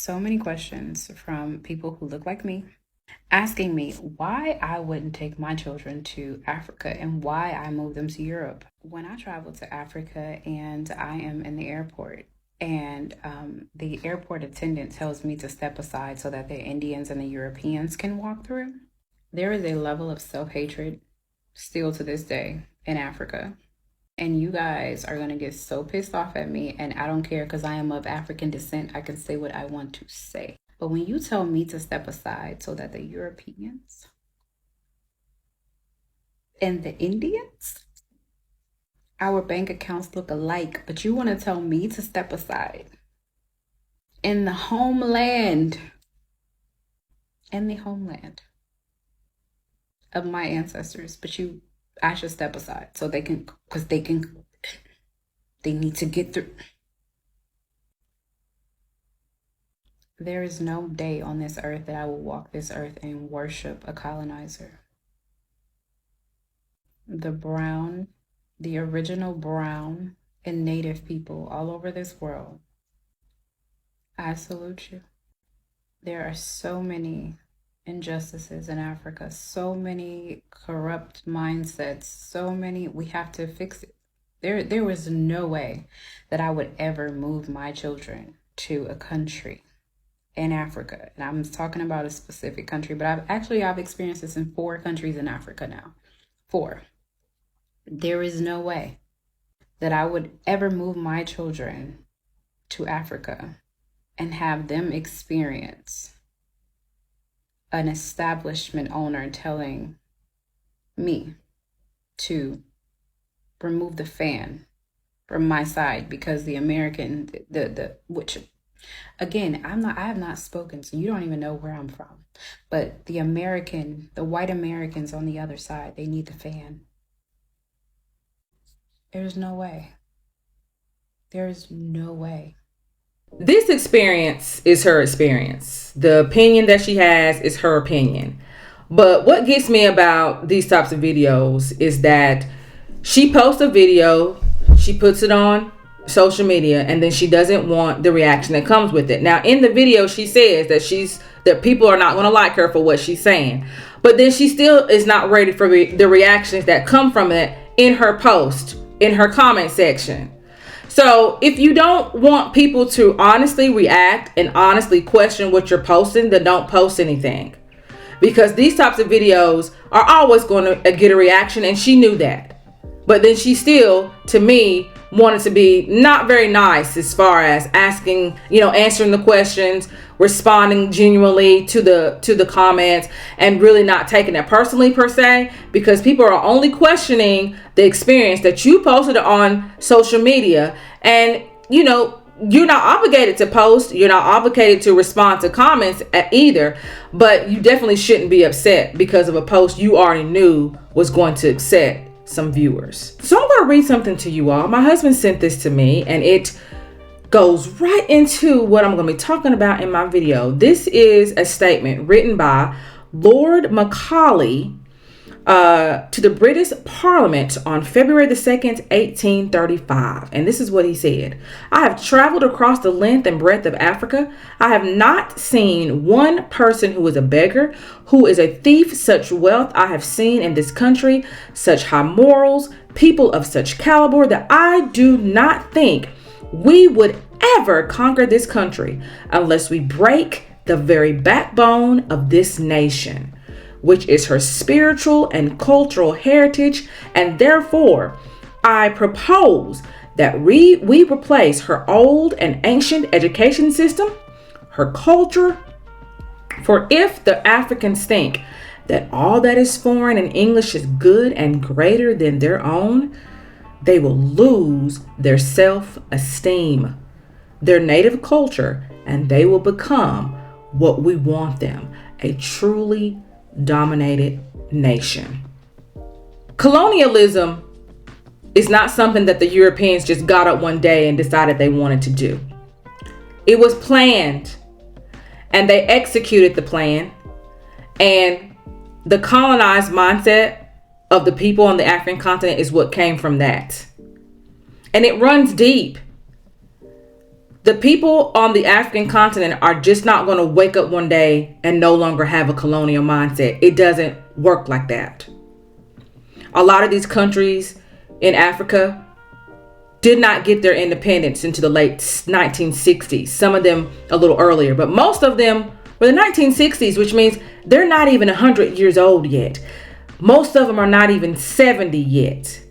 so many questions from people who look like me asking me why I wouldn't take my children to Africa and why I moved them to Europe. When I travel to Africa and I am in the airport, and the airport attendant tells me to step aside so that the Indians and the Europeans can walk through, there is a level of self hatred still to this day in Africa. And you guys are going to get so pissed off at me, and I don't care because I am of African descent. I can say what I want to say. But when you tell me to step aside so that the Europeans and the Indians, our bank accounts look alike, but you want to tell me to step aside in the homeland, of my ancestors, I should step aside so they can, because they need to get through. There is no day on this earth that I will walk this earth and worship a colonizer. The original brown and native people all over this world, I salute you. There are so many injustices in Africa, so many corrupt mindsets, we have to fix it. There was no way that I would ever move my children to a country in Africa. And I'm talking about a specific country, but I've experienced this in 4 countries in Africa now. 4. There is no way that I would ever move my children to Africa and have them experience an establishment owner telling me to remove the fan from my side because the American, which again, I have not spoken, so you don't even know where I'm from. But the white Americans on the other side, they need the fan. There's no way. There's no way. This experience is her experience. The opinion that she has is her opinion. But what gets me about these types of videos is that she posts a video, she puts it on social media, and then she doesn't want the reaction that comes with it. Now, in the video, she says that people are not going to like her for what she's saying. But then she still is not ready for the reactions that come from it in her post, in her comment section. So if you don't want people to honestly react and honestly question what you're posting, then don't post anything. Because these types of videos are always going to get a reaction, and she knew that. But then she still, to me, wanted to be not very nice as far as asking, answering the questions, responding genuinely to the comments, and really not taking it personally per se, because people are only questioning the experience that you posted on social media. And you're not obligated to post, you're not obligated to respond to comments either, but you definitely shouldn't be upset because of a post you already knew was going to upset some viewers. So I'm going to read something to you all. My husband sent this to me, and it goes right into what I'm going to be talking about in my video. This is a statement written by Lord Macaulay to the British Parliament on February the 2nd, 1835. And this is what he said. I have traveled across the length and breadth of Africa. I have not seen one person who is a beggar, who is a thief. Such wealth I have seen in this country, such high morals, people of such caliber, that I do not think we would ever conquer this country unless we break the very backbone of this nation, which is her spiritual and cultural heritage. And therefore, I propose that we replace her old and ancient education system, her culture. For if the Africans think that all that is foreign and English is good and greater than their own, they will lose their self-esteem, their native culture, and they will become what we want them, a truly dominated nation. Colonialism is not something that the Europeans just got up one day and decided they wanted to do. It was planned, and they executed the plan, and the colonized mindset of the people on the African continent is what came from that. And it runs deep. The people on the African continent are just not going to wake up one day and no longer have a colonial mindset. It doesn't work like that. A lot of these countries in Africa did not get their independence into the late 1960s. Some of them a little earlier, but most of them were the 1960s, which means they're not even 100 years old yet. Most of them are not even 70 yet.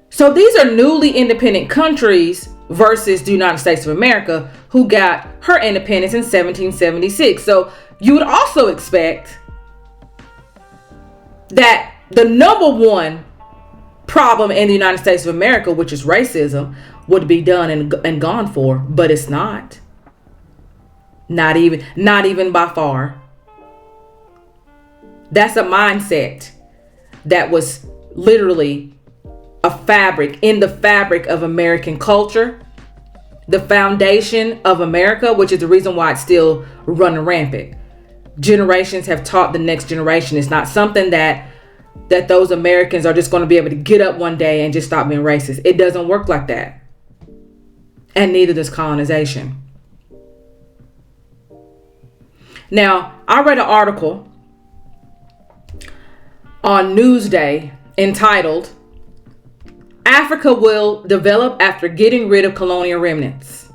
So these are newly independent countries versus the United States of America, who got her independence in 1776. So you would also expect that the number one problem in the United States of America, which is racism, would be done and gone for, but it's not. Not even by far. That's a mindset that was literally in the fabric of American culture, the foundation of America, which is the reason why it's still running rampant. Generations have taught the next generation. It's not something that those Americans are just going to be able to get up one day and just stop being racist. It doesn't work like that. And neither does colonization. Now, I read an article on Newsday entitled, "Africa Will Develop After Getting Rid of Colonial Remnants."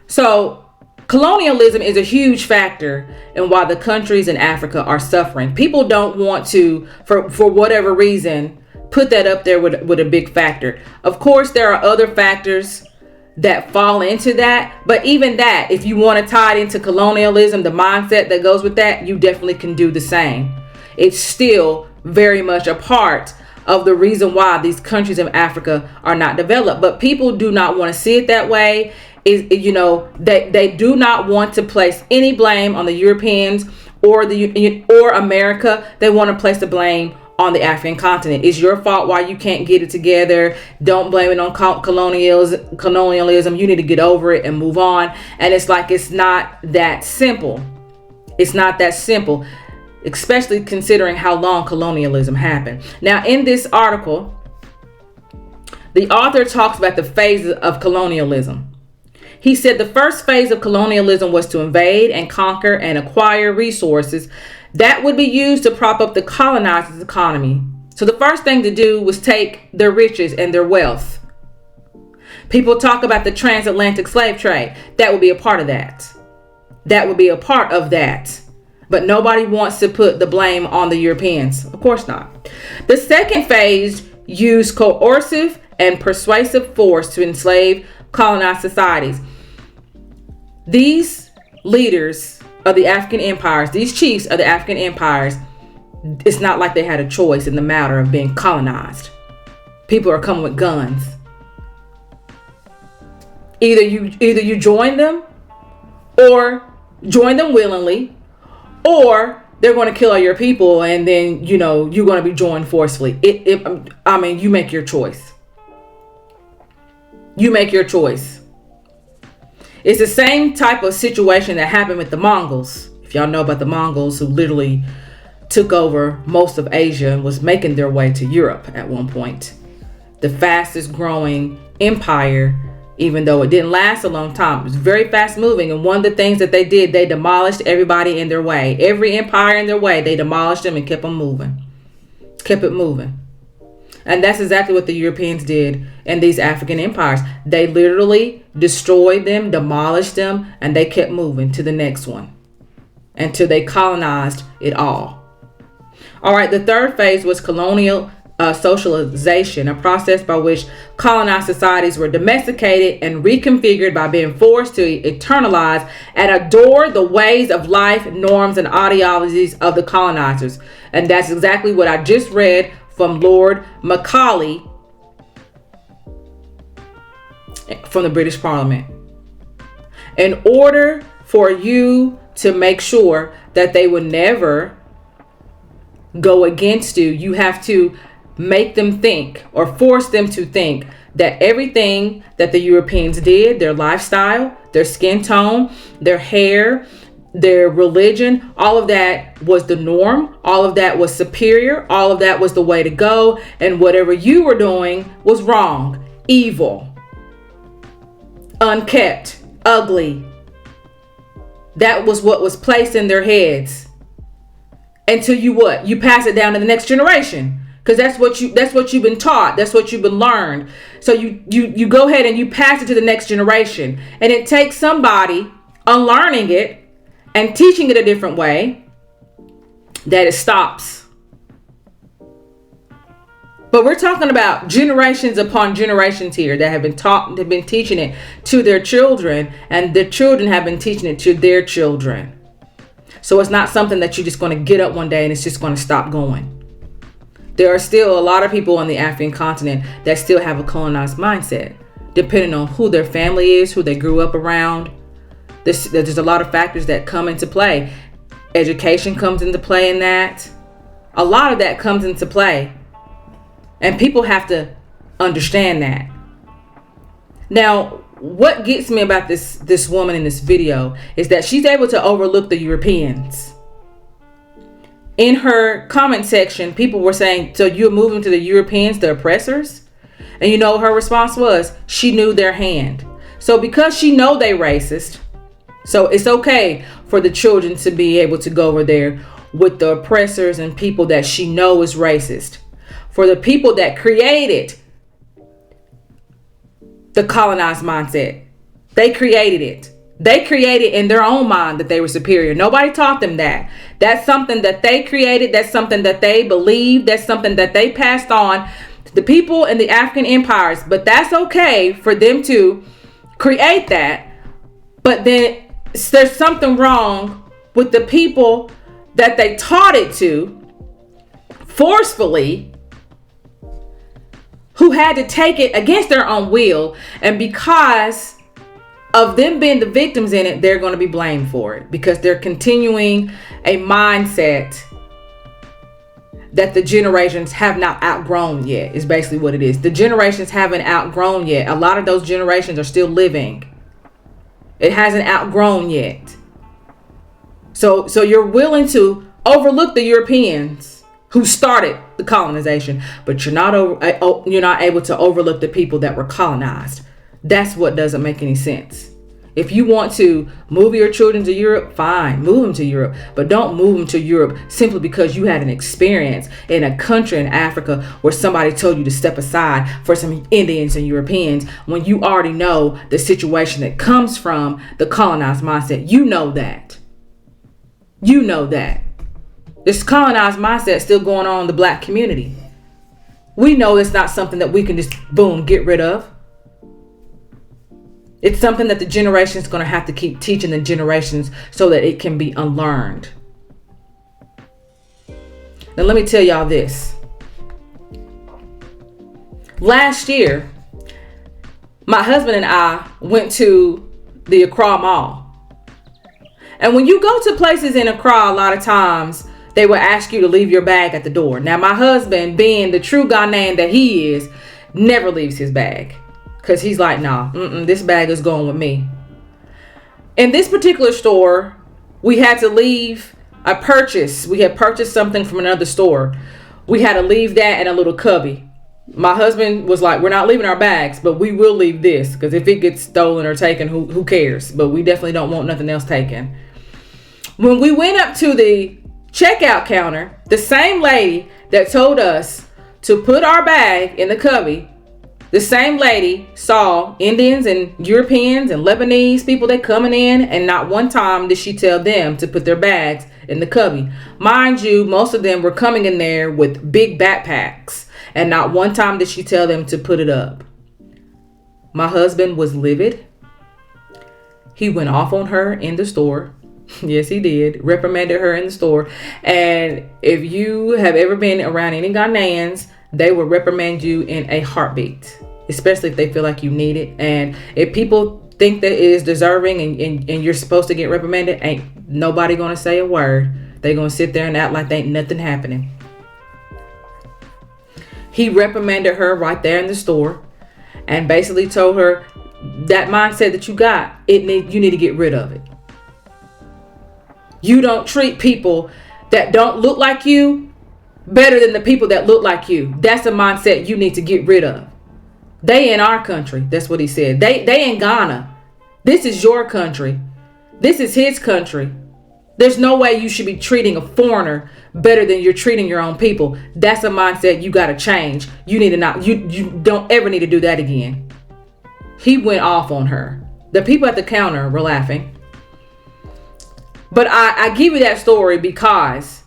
So, colonialism is a huge factor in why the countries in Africa are suffering. People don't want to, for whatever reason, put that up there with a big factor. Of course, there are other factors that fall into that, but even that, if you want to tie it into colonialism, the mindset that goes with that, you definitely can do the same. It's still very much a part of the reason why these countries in Africa are not developed. But people do not want to see it that way. They do not want to place any blame on the Europeans or America. They want to place the blame on the African continent. It's your fault why you can't get it together. Don't blame it on colonialism. You need to get over it and move on. And it's like, it's not that simple. It's not that simple, especially considering how long colonialism happened. Now, in this article, the author talks about the phases of colonialism. He said the first phase of colonialism was to invade and conquer and acquire resources that would be used to prop up the colonizers' economy. So the first thing to do was take their riches and their wealth. People talk about the transatlantic slave trade. That would be a part of that. That would be a part of that. But nobody wants to put the blame on the Europeans. Of course not. The second phase used coercive and persuasive force to enslave colonized societies. These leaders of the African empires, these chiefs of the African empires, it's not like they had a choice in the matter of being colonized. People are coming with guns. Either you join them, or join them willingly, or they're going to kill all your people, and then you're going to be joined forcefully. You make your choice. You make your choice. It's the same type of situation that happened with the Mongols. If y'all know about the Mongols, who literally took over most of Asia and was making their way to Europe at one point. The fastest growing empire, even though it didn't last a long time. It was very fast moving. And one of the things that they did, they demolished everybody in their way. Every empire in their way, they demolished them and kept them moving. Kept it moving. And that's exactly what the Europeans did in these African empires. They literally destroyed them, demolished them, and they kept moving to the next one until they colonized it all. All right, the third phase was colonial socialization, a process by which colonized societies were domesticated and reconfigured by being forced to internalize and adore the ways of life, norms, and ideologies of the colonizers. And that's exactly what I just read from Lord Macaulay from the British Parliament. In order for you to make sure that they would never go against you, you have to make them think, or force them to think, that everything that the Europeans did, their lifestyle, their skin tone, their hair, their religion, all of that was the norm. All of that was superior. All of that was the way to go. And whatever you were doing was wrong. evil, unkept, ugly. That was what was placed in their heads. Until you what? You pass it down to the next generation. Because that's what you've been taught. That's what you've been learned. So you go ahead and you pass it to the next generation. And it takes somebody unlearning it and teaching it a different way that it stops. But we're talking about generations upon generations here that have been teaching it to their children, and the children have been teaching it to their children. So it's not something that you're just going to get up one day and it's just going to stop going. There are still a lot of people on the African continent that still have a colonized mindset, depending on who their family is, who they grew up around. There's a lot of factors that come into play. Education comes into play in that. A lot of that comes into play. And people have to understand that. Now, what gets me about this woman in this video is that she's able to overlook the Europeans. In her comment section, people were saying, so you're moving to the Europeans, the oppressors? And you know what her response was? She knew their hand. So because she know they racist, so it's okay for the children to be able to go over there with the oppressors and people that she know is racist. For the people that created the colonized mindset. They created it. They created in their own mind that they were superior. Nobody taught them that. That's something that they created. That's something that they believed. That's something that they passed on to the people in the African empires. But that's okay for them to create that. But then there's something wrong with the people that they taught it to forcefully, who had to take it against their own will, and because of them being the victims in it, they're going to be blamed for it because they're continuing a mindset that the generations have not outgrown yet, is basically what it is. The generations haven't outgrown yet. A lot of those generations are still living. It hasn't outgrown yet. So you're willing to overlook the Europeans who started the colonization, but you're not able to overlook the people that were colonized. That's what doesn't make any sense. If you want to move your children to Europe, fine, move them to Europe, but don't move them to Europe simply because you had an experience in a country in Africa where somebody told you to step aside for some Indians and Europeans when you already know the situation that comes from the colonized mindset. You know that. You know that. This colonized mindset still going on in the black community. We know it's not something that we can just, boom, get rid of. It's something that the generation is going to have to keep teaching the generations so that it can be unlearned. Now, let me tell y'all this. Last year, my husband and I went to the Accra Mall. And when you go to places in Accra, a lot of times, they will ask you to leave your bag at the door. Now, my husband, being the true Ghanaian that he is, never leaves his bag. Because he's like, nah, this bag is going with me. In this particular store, we had to leave a purchase. We had purchased something from another store. We had to leave that in a little cubby. My husband was like, we're not leaving our bags, but we will leave this. Because if it gets stolen or taken, who cares? But we definitely don't want nothing else taken. When we went up to the checkout counter, the same lady that told us to put our bag in the cubby, the same lady saw Indians and Europeans and Lebanese people that coming in, and not one time did she tell them to put their bags in the cubby. Mind you, most of them were coming in there with big backpacks, and not one time did she tell them to put it up. My husband was livid. He went off on her in the store. Yes, he did. Reprimanded her in the store. And if you have ever been around any Ghanaians, they will reprimand you in a heartbeat, especially if they feel like you need it. And if people think that it is deserving and you're supposed to get reprimanded, ain't nobody going to say a word. They're going to sit there and act like there ain't nothing happening. He reprimanded her right there in the store and basically told her that mindset that you got, you need to get rid of it. You don't treat people that don't look like you better than the people that look like you. That's a mindset you need to get rid of. They in our country. That's what he said. They in Ghana. This is your country. This is his country. There's no way you should be treating a foreigner better than you're treating your own people. That's a mindset you got to change. You need to not, you don't ever need to do that again. He went off on her. The people at the counter were laughing. But I give you that story because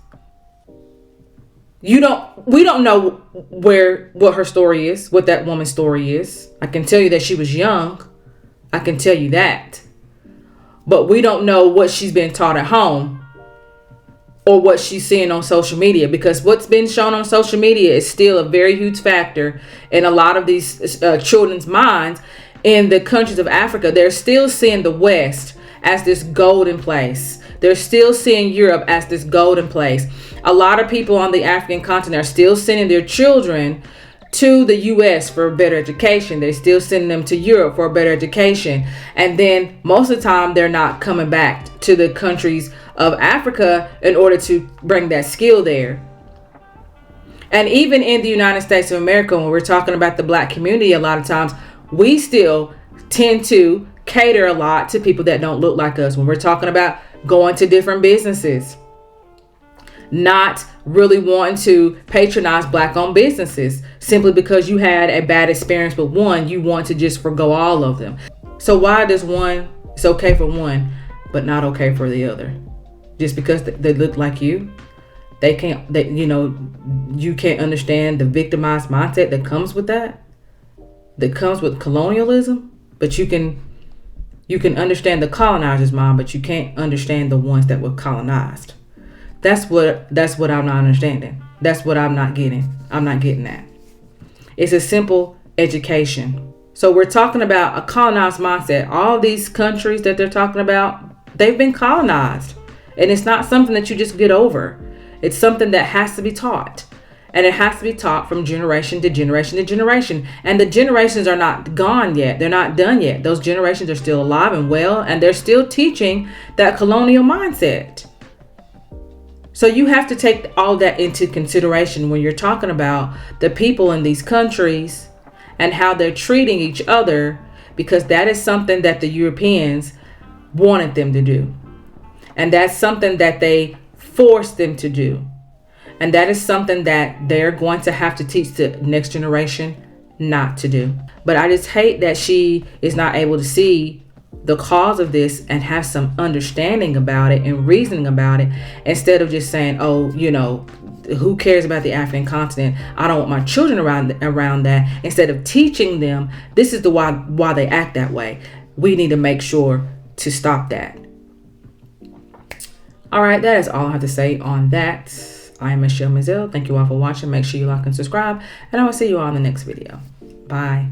we don't know what her story is, what that woman's story is. I can tell you that she was young. I can tell you that. But we don't know what she's been taught at home or what she's seeing on social media, because what's been shown on social media is still a very huge factor in a lot of these children's minds in the countries of Africa. They're still seeing the West as this golden place. They're still seeing Europe as this golden place. A lot of people on the African continent are still sending their children to the US for a better education. They're still sending them to Europe for a better education. And then most of the time they're not coming back to the countries of Africa in order to bring that skill there. And even in the United States of America, when we're talking about the Black community, a lot of times we still tend to cater a lot to people that don't look like us. When we're talking about going to different businesses, not really wanting to patronize Black-owned businesses simply because you had a bad experience with one, you want to just forgo all of them. So why does one, it's okay for one, but not okay for the other? Just because they look like you, you can't understand the victimized mindset that comes with that comes with colonialism. But you can understand the colonizer's mind, but you can't understand the ones that were colonized. That's what I'm not understanding. That's what I'm not getting. I'm not getting that. It's a simple education. So we're talking about a colonized mindset. All these countries that they're talking about, they've been colonized. And it's not something that you just get over. It's something that has to be taught. And it has to be taught from generation to generation to generation. And the generations are not gone yet. They're not done yet. Those generations are still alive and well, and they're still teaching that colonial mindset. So you have to take all that into consideration when you're talking about the people in these countries and how they're treating each other, because that is something that the Europeans wanted them to do. And that's something that they forced them to do. And that is something that they're going to have to teach the next generation not to do. But I just hate that she is not able to see the cause of this and have some understanding about it and reasoning about it, instead of just saying, oh, who cares about the African continent? I don't want my children around that. Instead of teaching them, this is the why they act that way. We need to make sure to stop that. All right, that is all I have to say on that. I am Mazellegh. Thank you all for watching. Make sure you like and subscribe, and I will see you all in the next video. Bye.